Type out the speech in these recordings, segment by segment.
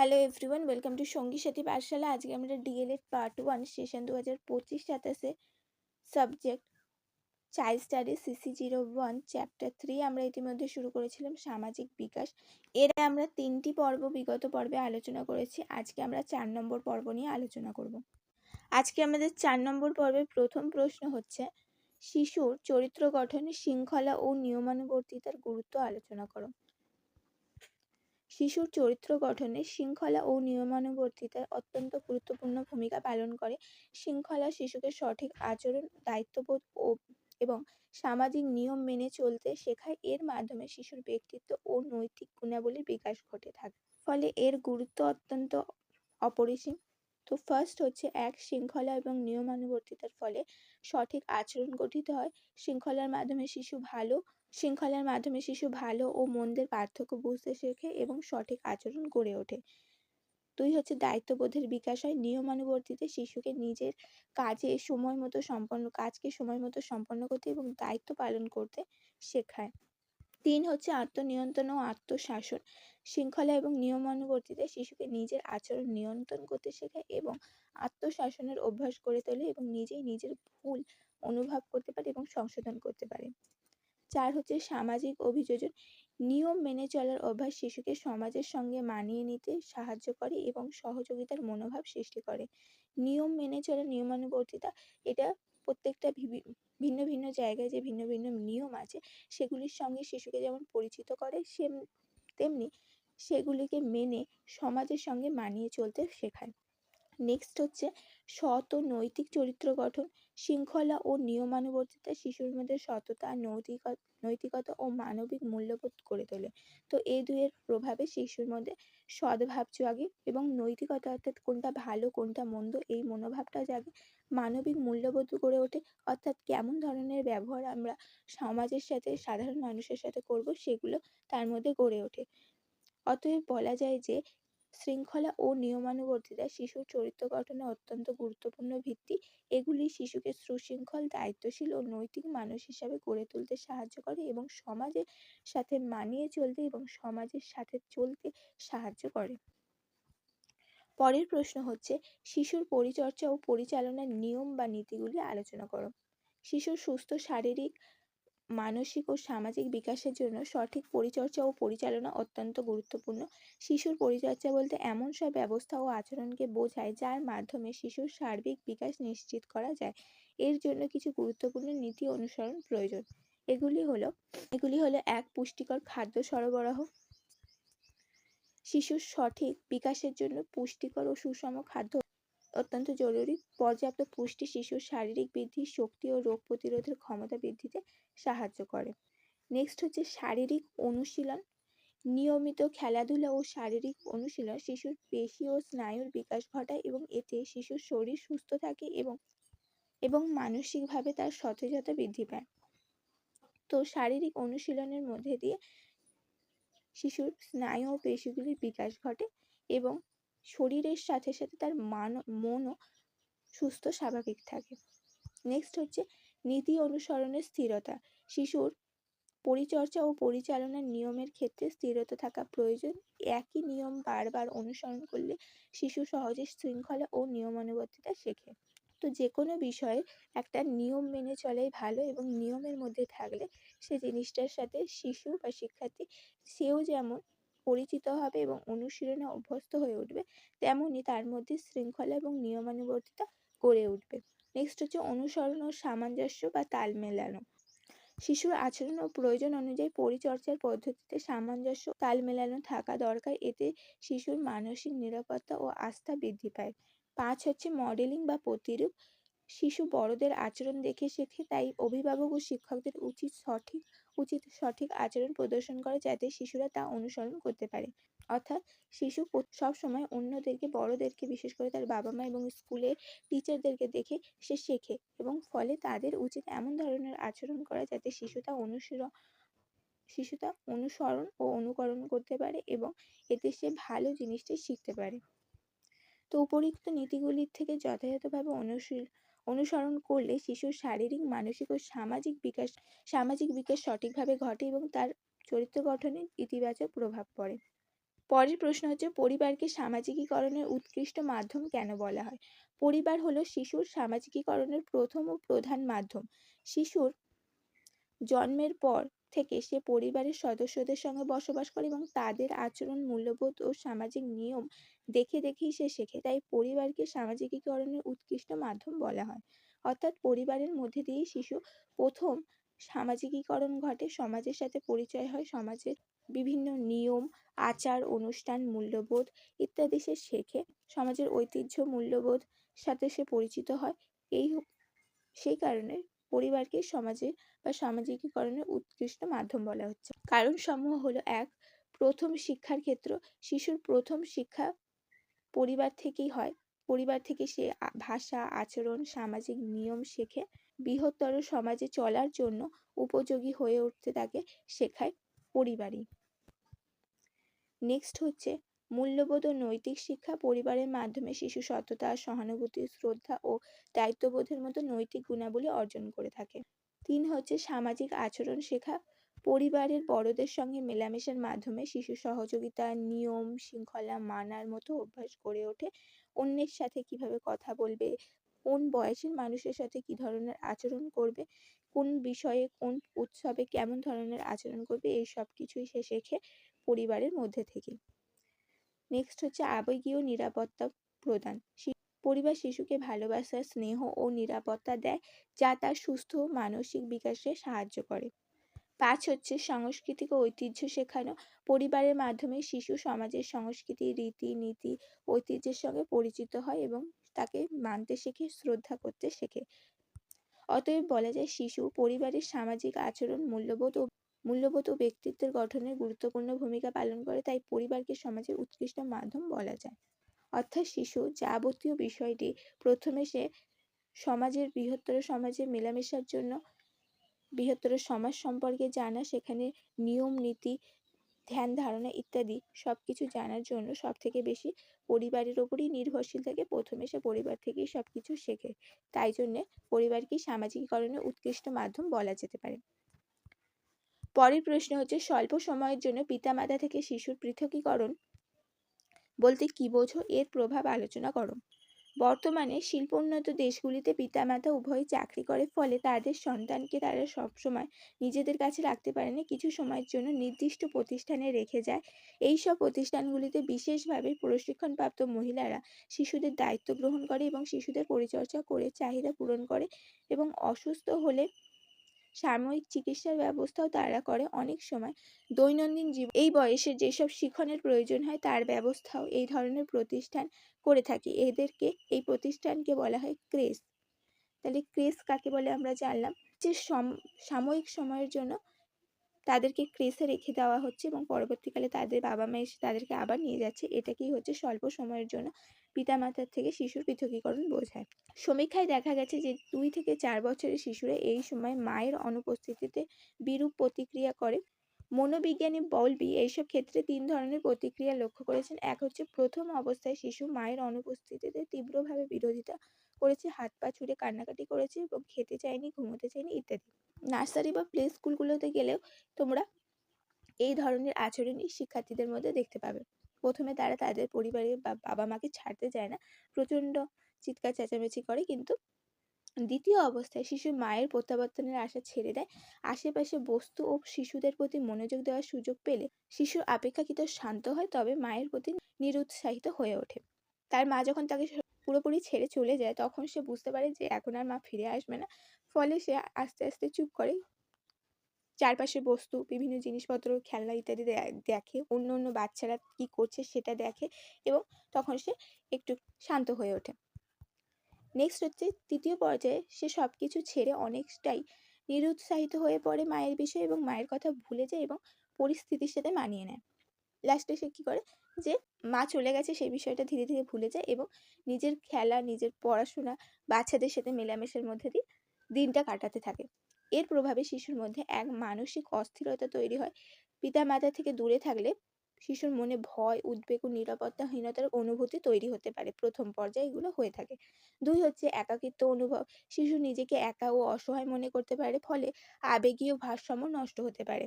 Hello everyone, welcome to সঙ্গী সাথী পাঠশালা। আজকে আমরা DElEd part 1 session 2025-27 subject child study CC01 chapter 3 আমরা ইতিমধ্যে শুরু করেছিলাম সামাজিক বিকাশ। এর আমরা 3টি পর্ব বিগত পর্বে আলোচনা করেছি। আজকে আমরা 4 নম্বর পর্ব নিয়ে আলোচনা করব। আজকে আমাদের 4 নম্বর পর্বের প্রথম প্রশ্ন হচ্ছে, শিশুর চরিত্র গঠনে শৃঙ্খলা ও নিয়মানুবর্তিতার গুরুত্ব আলোচনা করো। শিশুর চরিত্র গঠনে শৃঙ্খলা ও নিয়মানুবর্তিতা অত্যন্ত গুরুত্বপূর্ণ ভূমিকা পালন করে। শৃঙ্খলা শিশুকে সঠিক আচরণ, দায়িত্ববোধ এবং সামাজিক নিয়ম মেনে চলতে শেখায়। এর মাধ্যমে শিশুর ব্যক্তিত্ব ও নৈতিক গুণাবলীর বিকাশ ঘটে থাকে, ফলে এর গুরুত্ব অত্যন্ত অপরিসীম। তো ফার্স্ট হচ্ছে শৃঙ্খলা এবং নিয়মানুবর্তিতার ফলে সঠিক আচরণ গঠিত হয়। শৃঙ্খলার মাধ্যমে শিশু ভালো ও মন্দের পার্থক্য বুঝতে শেখে এবং সঠিক আচরণ গড়ে ওঠে। 2 হচ্ছে দায়িত্ববোধের বিকাশ হয়। নিয়মানুবর্তিতা শিশুকে নিজের কাজকে সময় মতো সম্পন্ন করতে এবং দায়িত্ব পালন করতে শেখায়। 3 হচ্ছে আত্মনিয়ন্ত্রণ ও আত্মশাসন। শৃঙ্খলা এবং নিয়মানুবর্তিতা শিশুকে নিজের আচরণ নিয়ন্ত্রণ করতে শেখায় এবং আত্মশাসনের অভ্যাস গড়ে তোলে এবং নিজেই নিজের ভুল অনুভব করতে পারে এবং সংশোধন করতে পারে। 4 হচ্ছে সামাজিক অভিযোজন। নিয়ম মেনে চলার অভ্যাস শিশুকে সমাজের সঙ্গে মানিয়ে নিতে সাহায্য করে এবং সহযোগিতার মনোভাব সৃষ্টি করে। নিয়ম মেনে চলা, নিয়মানুবর্তিতা, এটা প্রত্যেকটা ভিন্ন ভিন্ন জায়গায় যে ভিন্ন ভিন্ন নিয়ম আছে সেগুলির সঙ্গে শিশুকে যেমন পরিচিত করে, তেমনি সেগুলিকে মেনে সমাজের সঙ্গে মানিয়ে চলতে শেখায়। নেক্সট হচ্ছে সৎ ও নৈতিক চরিত্র গঠন। শৃঙ্খলা ও নিয়মানুবর্তিতা শিশুর মধ্যে সততা, নৈতিকতা ও মানবিক মূল্যবোধ গড়ে তোলে। তো এই দুইয়ের প্রভাবে শিশুর মধ্যে সদ্ভাব জাগে এবং নৈতিকতা অর্থাৎ কোনটা ভালো কোনটা মন্দ এই মনোভাবটা জাগে। মানবিক মূল্যবোধ গড়ে ওঠে অর্থাৎ কেমন ধরনের ব্যবহার আমরা সমাজের সাথে, সাধারণ মানুষের সাথে করব সেগুলো তার মধ্যে গড়ে ওঠে। অতএব বলা যায় যে শৃঙ্খলা ও নিয়মানুবর্তিতা শিশুর চরিত্র গঠনে অত্যন্ত গুরুত্বপূর্ণ ভিত্তি। এগুলি শিশুকে সুশৃঙ্খল, দায়িত্বশীল ও নৈতিক মানুষ হিসাবে গড়ে তুলতে সাহায্য করে এবং সমাজের সাথে মানিয়ে চলতে এবং সমাজের সাথে চলতে সাহায্য করে। পরের প্রশ্ন হচ্ছে, শিশুর পরিচর্যা ও পরিচালনার নিয়ম বা নীতিগুলি আলোচনা করো। শিশুর সুস্থ শারীরিক, মানসিক ও সামাজিক বিকাশের জন্য সঠিক পরিচর্যা ও পরিচালনা অত্যন্ত গুরুত্বপূর্ণ। শিশুর পরিচর্যা বলতে এমন সব ব্যবস্থা ও আচরণকে বোঝায় যার মাধ্যমে শিশুর সার্বিক বিকাশ নিশ্চিত করা যায়। এর জন্য কিছু গুরুত্বপূর্ণ নীতি অনুসরণ প্রয়োজন। এগুলি হলো 1. পুষ্টিকর খাদ্য সরবরাহ। শিশুর সঠিক বিকাশের জন্য পুষ্টিকর ও সুষম খাদ্য অত্যন্ত জরুরি। পর্যাপ্ত পুষ্টি শিশুর শারীরিক বৃদ্ধি, শক্তি ও রোগ প্রতিরোধের ক্ষমতা বৃদ্ধিতে সাহায্য করে। নেক্সট হচ্ছে শারীরিক অনুশীলন। নিয়মিত খেলাধুলা ও শারীরিক অনুশীলন শিশুর পেশি ও স্নায়ুর বিকাশ ঘটায় এবং এতে শিশুর শরীর সুস্থ থাকে এবং মানসিকভাবে তার সতেজতা বৃদ্ধি পায়। তো শারীরিক অনুশীলনের মধ্যে দিয়ে শিশুর স্নায়ু ও পেশিগুলির বিকাশ ঘটে এবং শরীরের সাথে সাথে তার মনও সুস্থ স্বাভাবিক থাকে। নেক্সট হচ্ছে নীতি অনুসরণের স্থিরতা। শিশুর পরিচর্যা ও পরিচালনার নিয়মের ক্ষেত্রে স্থিরতা থাকা প্রয়োজন। একই নিয়ম বারবার অনুসরণ করলে শিশু সহজে শৃঙ্খলা ও নিয়মানুবর্তিতা শেখে। তো যে কোনো বিষয়ে একটা নিয়ম মেনে চলাই ভালো এবং নিয়মের মধ্যে থাকলে সে জিনিসটার সাথে শিশু বা শিক্ষার্থী সেও যেমন পরিচিত হবে এবং অনুশীলনে অভ্যস্ত হয়ে উঠবে, তেমনি তার মধ্যে শৃঙ্খলা এবং নিয়মানুবর্তিতা গড়ে উঠবে। নেক্সট হচ্ছে অনুসরণ ও সামঞ্জস্য বা তাল মেলানো। শিশুর আচরণ ও প্রয়োজন অনুযায়ী পরিচর্যার পদ্ধতিতে সামঞ্জস্য, তাল মেলানো থাকা দরকার। এতে শিশুর মানসিক নিরাপত্তা ও আস্থা বৃদ্ধি পায়। 5 হচ্ছে মডেলিং বা প্রতিরূপ। শিশু বড়দের আচরণ দেখে শেখে, তাই অভিভাবক ও শিক্ষকদের উচিত সঠিক আচরণ প্রদর্শন করা যাতে শিশুরা তা অনুসরণ করতে পারে। অর্থাৎ শিশু সবসময় অন্যদেরকে, বড়দেরকে, বিশেষ করে তার বাবা মা এবং স্কুলের টিচারদেরকে দেখে সে শেখে এবং ফলে তাদের উচিত এমন ধরনের আচরণ করা যাতে শিশু তা অনুসরণ ও অনুকরণ করতে পারে এবং এতে সে ভালো জিনিসটি শিখতে পারে। তো উপরিক্ত নীতিগুলির থেকে যথাযথভাবে অনুসরণ করলে শিশুর শারীরিক, মানসিক ও সামাজিক বিকাশ সঠিকভাবে ঘটে এবং তার চরিত্র গঠনে ইতিবাচক প্রভাব পড়ে। পরের প্রশ্ন হচ্ছে পরিবারকে সামাজিকীকরণের উৎকৃষ্ট মাধ্যম কেন বলা হয়? পরিবার হলো শিশুর সামাজিকীকরণের প্রথম ও প্রধান মাধ্যম। শিশুর জন্মের পর থেকে সে পরিবারের সদস্যদের সঙ্গে বসবাস করে এবং তাদের আচরণ, মূল্যবোধ ও সামাজিক নিয়ম দেখেই সে শেখে। তাই পরিবারকে সামাজিকীকরণের উৎকৃষ্ট মাধ্যম বলা হয়। অর্থাৎ পরিবারের মধ্যে দিয়েই শিশু প্রথম সামাজিকীকরণ ঘটে, সমাজের সাথে পরিচয় হয়, সমাজের বিভিন্ন নিয়ম, আচার, অনুষ্ঠান, মূল্যবোধ ইত্যাদি সে শেখে। সমাজের ঐতিহ্য, মূল্যবোধ সাথে সে পরিচিত হয়। সেই কারণে পরিবারকে সমাজে বা সামাজিকীকরণের উৎকৃষ্ট মাধ্যম বলা হচ্ছে। কারণসমূহ হলো: ১. প্রথম শিক্ষার ক্ষেত্র। শিশুর প্রথম শিক্ষা পরিবার থেকেই হয়। পরিবার থেকে সে ভাষা, আচরণ, সামাজিক নিয়ম শেখে। বৃহত্তর সমাজে চলার জন্য উপযোগী হয়ে উঠতে তাকে শেখায় পরিবারই। নেক্সট হচ্ছে মূল্যবোধ ও নৈতিক শিক্ষা। পরিবারের মাধ্যমে শিশু সততা, সহানুভূতি, শ্রদ্ধা ও দায়িত্ববোধের মতো নৈতিক গুণাবলী অর্জন করে থাকে। ৩ হচ্ছে সামাজিক আচরণ শেখা। পরিবারের বড়দের সঙ্গে মেলামেশার মাধ্যমে শিশু সহযোগিতা, নিয়ম শৃঙ্খলা মানার মতো অভ্যাস গড়ে ওঠে। অন্যের সাথে কিভাবে কথা বলবে, কোন বয়সের মানুষের সাথে কি ধরনের আচরণ করবে, কোন বিষয়ে, কোন উৎসবে কেমন ধরনের আচরণ করবে, এই সব কিছুই সে শেখে পরিবারের মধ্যে থেকে। নেক্সট হচ্ছে আবেগীয় নিরাপত্তা প্রদান। পরিবার শিশুকে ভালোবাসা, স্নেহ ও নিরাপত্তা দেয়, যা তার সুস্থ মানসিক বিকাশে সাহায্য করে। ৫ হচ্ছে সাংস্কৃতিক ও ঐতিহ্য শেখানো। পরিবারের মাধ্যমে শিশু সমাজের সংস্কৃতি, রীতি নীতি, ঐতিহ্যের সঙ্গে পরিচিত হয় এবং তাকে মানতে শেখে, শ্রদ্ধা করতে শেখে। অতএব বলা যায় শিশু পরিবারের সামাজিক আচরণ, মূল্যবোধ ও ব্যক্তিত্বের গঠনে গুরুত্বপূর্ণ ভূমিকা পালন করে। তাই পরিবারকে সমাজের উৎকৃষ্ট মাধ্যম বলা যায়। অর্থাৎ শিশু যাবতীয় বিষয়টি প্রথমে সে বৃহত্তর সমাজে মেলামেশার জন্য, বৃহত্তর সমাজ সম্পর্কে জানা, সেখানে নিয়ম নীতি, ধ্যান ধারণা ইত্যাদি সবকিছু জানার জন্য সবথেকে বেশি পরিবারের ওপরই নির্ভরশীল থাকে। প্রথমে সে পরিবার থেকেই সবকিছু শেখে। তাই জন্যে পরিবারকেই সামাজিকীকরণের উৎকৃষ্ট মাধ্যম বলা যেতে পারে। পরের প্রশ্ন হচ্ছে স্বল্প সময়ের জন্য পিতামাতা থেকে শিশুর পৃথকীকরণ বলতে কি বোঝো? এর প্রভাব আলোচনা করো। বর্তমানে শিল্পোন্নত দেশগুলিতে পিতামাতা উভয়ই চাকরি করে, ফলে তাদের সন্তানকে তারা সবসময় নিজেদের কাছে রাখতে পারে না, কিছু সময়ের জন্য নির্দিষ্ট প্রতিষ্ঠানে রেখে যায়। এই সব প্রতিষ্ঠানগুলিতে বিশেষভাবে প্রশিক্ষণপ্রাপ্ত মহিলারা শিশুদের দায়িত্ব গ্রহণ করে এবং শিশুদের পরিচর্যা করে চাহিদা পূরণ করে এবং অসুস্থ হলে সাময়িক চিকিৎসার ব্যবস্থাও তারা করে। অনেক সময় দৈনন্দিন এই বয়সে যেসব শিক্ষণের প্রয়োজন হয় তার ব্যবস্থাও এই ধরনের প্রতিষ্ঠান করে থাকে। এই প্রতিষ্ঠানকে বলা হয় ক্রেস। তাহলে ক্রেস কাকে বলে আমরা জানলাম, যে সাময়িক সময়ের জন্য তাদেরকে ক্রেসে রেখে দেওয়া হচ্ছে এবং পরবর্তীকালে তাদের বাবা মা এসে তাদেরকে আবার নিয়ে যাচ্ছে। এটাকেই হচ্ছে স্বল্প সময়ের জন্য পিতামাতার থেকে শিশুর পৃথকীকরণ বোঝায়। সমীক্ষায় দেখা গেছে যে 2 থেকে 4 বছরের শিশুরা এই সময় মায়ের অনুপস্থিতিতে বিরূপ প্রতিক্রিয়া করে। মনোবিজ্ঞানী বলবি এইসব ক্ষেত্রে 3 ধরনের প্রতিক্রিয়া লক্ষ্য করেছেন। এক হচ্ছে প্রথম অবস্থায় শিশু মায়ের অনুপস্থিতিতে তীব্রভাবে বিরোধিতা করেছে, হাত পা ছুড়ে কান্নাকাটি করেছে এবং খেতে চায়নি, ঘুমোতে চায়নি ইত্যাদি। নার্সারি বা প্লে স্কুলগুলোতে গেলেও তোমরা এই ধরনের আচরণই শিক্ষার্থীদের মধ্যে দেখতে পাবে। প্রথমে তারা তাদের পরিবারের বা বাবা মাকে ছাড়তে চায় না, প্রচণ্ড চিৎকার চেঁচামেচি করে, কিন্তু দ্বিতীয় অবস্থায় শিশু মায়ের প্রত্যাবর্তনের আশা ছেড়ে দেয়। আশেপাশে বস্তু ও শিশুদের প্রতি মনোযোগ দেওয়ার সুযোগ পেলে শিশু অপেক্ষাকৃত শান্ত হয়, তবে মায়ের প্রতি নিরুৎসাহিত হয়ে ওঠে। তার মা যখন তাকে পুরোপুরি ছেড়ে চলে যায় তখন সে বুঝতে পারে যে এখন আর মা ফিরে আসবে না, ফলে সে আস্তে আস্তে চুপ করে, চারপাশে বস্তু, বিভিন্ন জিনিসপত্র, খেলনা ইত্যাদি দেখে, অন্য বাচ্চারা কি করছে সেটা দেখে এবং তখন সে একটু শান্ত হয়ে ওঠে। নেক্সট হচ্ছে তৃতীয় পর্যায়ে সে সব কিছু ছেড়ে অনেকটাই নিরুৎসাহিত হয়ে পড়ে মায়ের বিষয়ে এবং মায়ের কথা ভুলে যায় এবং পরিস্থিতির সাথে মানিয়ে নেয়। লাস্টে সে কী করে, যে মা চলে গেছে সেই বিষয়টা ধীরে ধীরে ভুলে যায় এবং নিজের খেলা, নিজের পড়াশোনা, বাচ্চাদের সাথে মেলামেশার মধ্যে দিয়ে দিনটা কাটাতে থাকে। এর প্রভাবে শিশুর মধ্যে এক মানসিক অস্থিরতা তৈরি হয়। পিতামাতা থেকে দূরে থাকলে শিশুর মনে ভয়, উদ্বেগ ও নিরাপত্তাহীনতার অনুভূতি তৈরি হতে পারে। প্রথম পর্যায়ে এগুলো হয়ে থাকে। 2 হচ্ছে একাকিত্ব অনুভব। শিশু নিজেকে একা ও অসহায় মনে করতে পারে, ফলে আবেগীয় ভারসাম্য নষ্ট হতে পারে।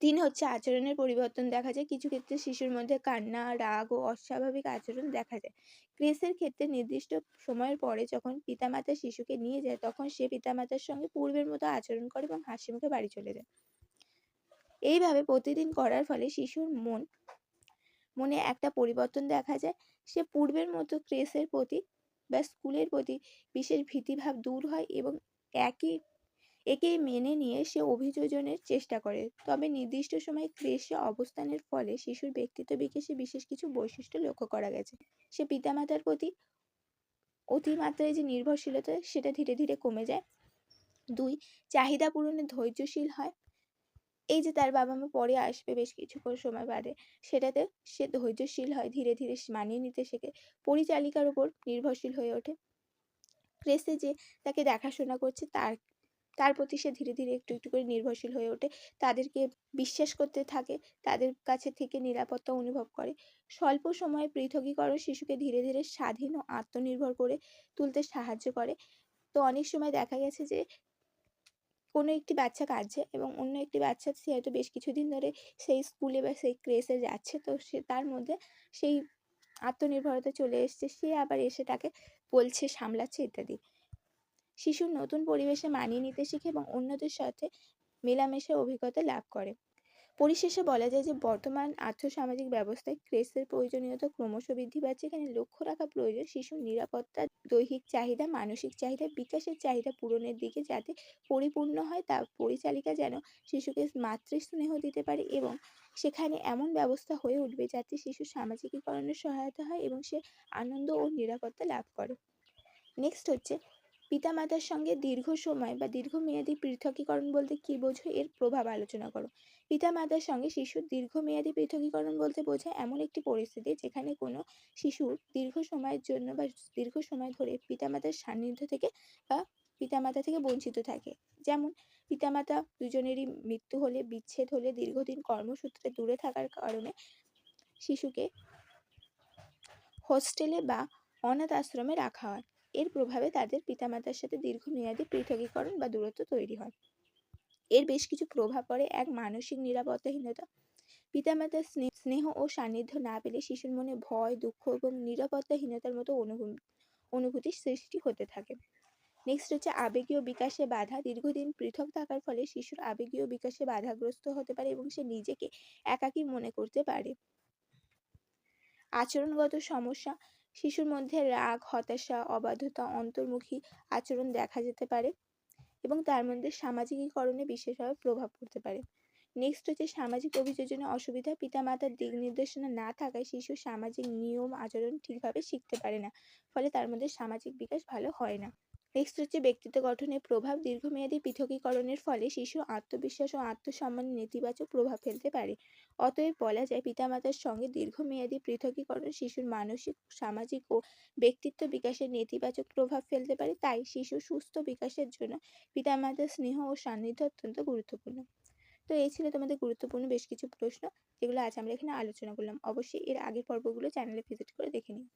৩ হচ্ছে আচরণের পরিবর্তন দেখা যায়। কিছু ক্ষেত্রে শিশুর মধ্যে কান্না, রাগ ও অস্বাভাবিক আচরণ দেখা যায়। ক্রেসের ক্ষেত্রে নির্দিষ্ট সময়ের পরে যখন পিতামাতা শিশুকে নিয়ে যায়, তখন সে পিতামাতার সঙ্গে পূর্বের মতো আচরণ করে এবং হাসিমুখে বাড়ি চলে যায়। এইভাবে প্রতিদিন করার ফলে শিশুর মনে একটা পরিবর্তন দেখা যায়। সে পূর্বের মতো ক্রেসের প্রতি বা স্কুলের প্রতি বিশেষ ভীতিভাব দূর হয় এবং একে মেনে নিয়ে সে অভিযোজনের চেষ্টা করে। তবে নির্দিষ্ট সময়ে ক্রেশে অবস্থানের ফলে শিশুর ব্যক্তিত্ব বিকাশে বিশেষ কিছু বৈশিষ্ট্য লক্ষ্য করা গেছে। সে পিতামাতার প্রতি অতিমাত্রায় যে নির্ভরশীলতা সেটা ধীরে ধীরে কমে যায়। ২. চাহিদা পূরণে ধৈর্যশীল হয়। এই যে তার বাবা মা পরে আসবে বেশ কিছুক্ষণ সময় বাদে, সেটাতে সে ধৈর্যশীল হয়, ধীরে ধীরে মানিয়ে নিতে শেখে। পরিচালিকার উপর নির্ভরশীল হয়ে ওঠে। ক্রেসে যে তাকে দেখাশোনা করছে তার প্রতি সে ধীরে ধীরে একটু একটু করে নির্ভরশীল হয়ে ওঠে। তাদেরকে বিশ্বাস করতে থাকে, তাদের কাছে থেকে নিরাপত্তা অনুভব করে। স্বল্প সময়ে পৃথকীকরণ শিশুকে ধীরে ধীরে স্বাধীন ও আত্মনির্ভর করে তুলতে সাহায্য করে। তো অনেক সময় দেখা গেছে যে কোনো একটি বাচ্চা কাঁদছে এবং অন্য একটি বাচ্চা সে হয়তো বেশ কিছুদিন ধরে সেই স্কুলে বা সেই ক্রেসে যাচ্ছে, তো সে তার মধ্যে সেই আত্মনির্ভরতা চলে এসছে, সে আবার এসে তাকে বলছে, সামলাচ্ছে ইত্যাদি। শিশুর নতুন পরিবেশে মানিয়ে নিতে শিখে এবং অন্যদের সাথে মেলামেশার অভিজ্ঞতা লাভ করে। পরিশেষে বলা যায় যে বর্তমান আর্থসামাজিক ব্যবস্থায় ক্রেসের প্রয়োজনীয়তা ক্রমশ বৃদ্ধি পাচ্ছে। এখানে লক্ষ্য রাখা প্রয়োজন শিশুর নিরাপত্তা, দৈহিক চাহিদা, মানসিক চাহিদা, বিকাশের চাহিদা পূরণের দিকে যাতে পরিপূর্ণ হয়, তা পরিচালিকা যেন শিশুকে মাতৃস্নেহ দিতে পারে এবং সেখানে এমন ব্যবস্থা হয়ে উঠবে যাতে শিশুর সামাজিকীকরণের সহায়তা হয় এবং সে আনন্দ ও নিরাপত্তা লাভ করে। নেক্সট হচ্ছে পিতামাতার সঙ্গে দীর্ঘ সময় বা দীর্ঘমেয়াদী পৃথকীকরণ বলতে কী বোঝো, এর প্রভাব আলোচনা করো। পিতামাতার সঙ্গে শিশুর দীর্ঘমেয়াদী পৃথকীকরণ বলতে বোঝায় এমন একটি পরিস্থিতি যেখানে কোনো শিশুর দীর্ঘ সময়ের জন্য বা দীর্ঘ সময় ধরে পিতামাতার সান্নিধ্য থেকে বা পিতামাতা থেকে বঞ্চিত থাকে। যেমন পিতামাতা দুজনেরই মৃত্যু হলে, বিচ্ছেদ হলে, দীর্ঘদিন কর্মসূত্রে দূরে থাকার কারণে শিশুকে হোস্টেলে বা অনাথ আশ্রমে রাখা হয়। এর প্রভাবে তাদের পিতামাতার সাথে দীর্ঘমেয়াদী পৃথকীকরণ বা দূরত্ব তৈরি হয়। এর বেশ কিছু প্রভাব পড়ে। ১. মানসিক নিরাপত্তাহীনতা। পিতামাতার স্নেহ ও সান্নিধ্য না পেলে শিশুর মনে ভয়, দুঃখ এবং নিরাপত্তাহীনতার মতো অনুভূতির সৃষ্টি হতে থাকে। নেক্সট হচ্ছে আবেগীয় বিকাশে বাধা। দীর্ঘদিন পৃথক থাকার ফলে শিশুর আবেগীয় বিকাশে বাধাগ্রস্ত হতে পারে এবং সে নিজেকে একাকী মনে করতে পারে। আচরণগত সমস্যা। শিশুর মধ্যে রাগ, হতাশা, অবাধ্যতা, অন্তর্মুখী আচরণ দেখা যেতে পারে এবং তার মধ্যে সামাজিকীকরণে বিশেষভাবে প্রভাব পড়তে পারে। নেক্সট হচ্ছে সামাজিক অভিযোজনে অসুবিধা। পিতামাতার দিক নির্দেশনা না থাকায় শিশু সামাজিক নিয়ম আচরণ ঠিকভাবে শিখতে পারে না, ফলে তার মধ্যে সামাজিক বিকাশ ভালো হয় না। নেক্সট হচ্ছে ব্যক্তিত্ব গঠনের প্রভাব। দীর্ঘমেয়াদী পৃথকীকরণের ফলে শিশুর আত্মবিশ্বাস ও আত্মসম্মানে নেতিবাচক প্রভাব ফেলতে পারে। অতএব বলা যায় পিতামাতার সঙ্গে দীর্ঘমেয়াদী পৃথকীকরণ শিশুর মানসিক, সামাজিক ও ব্যক্তিত্ব বিকাশে নেতিবাচক প্রভাব ফেলতে পারে। তাই শিশুর সুস্থ বিকাশের জন্য পিতামাতার স্নেহ ও সান্নিধ্য অত্যন্ত গুরুত্বপূর্ণ। তো এই ছিল তোমাদের গুরুত্বপূর্ণ বেশ কিছু প্রশ্ন, যেগুলো আজ আমরা এখানে আলোচনা করলাম। অবশ্যই এর আগের পর্বগুলো চ্যানেলে ভিজিট করে দেখে নিও।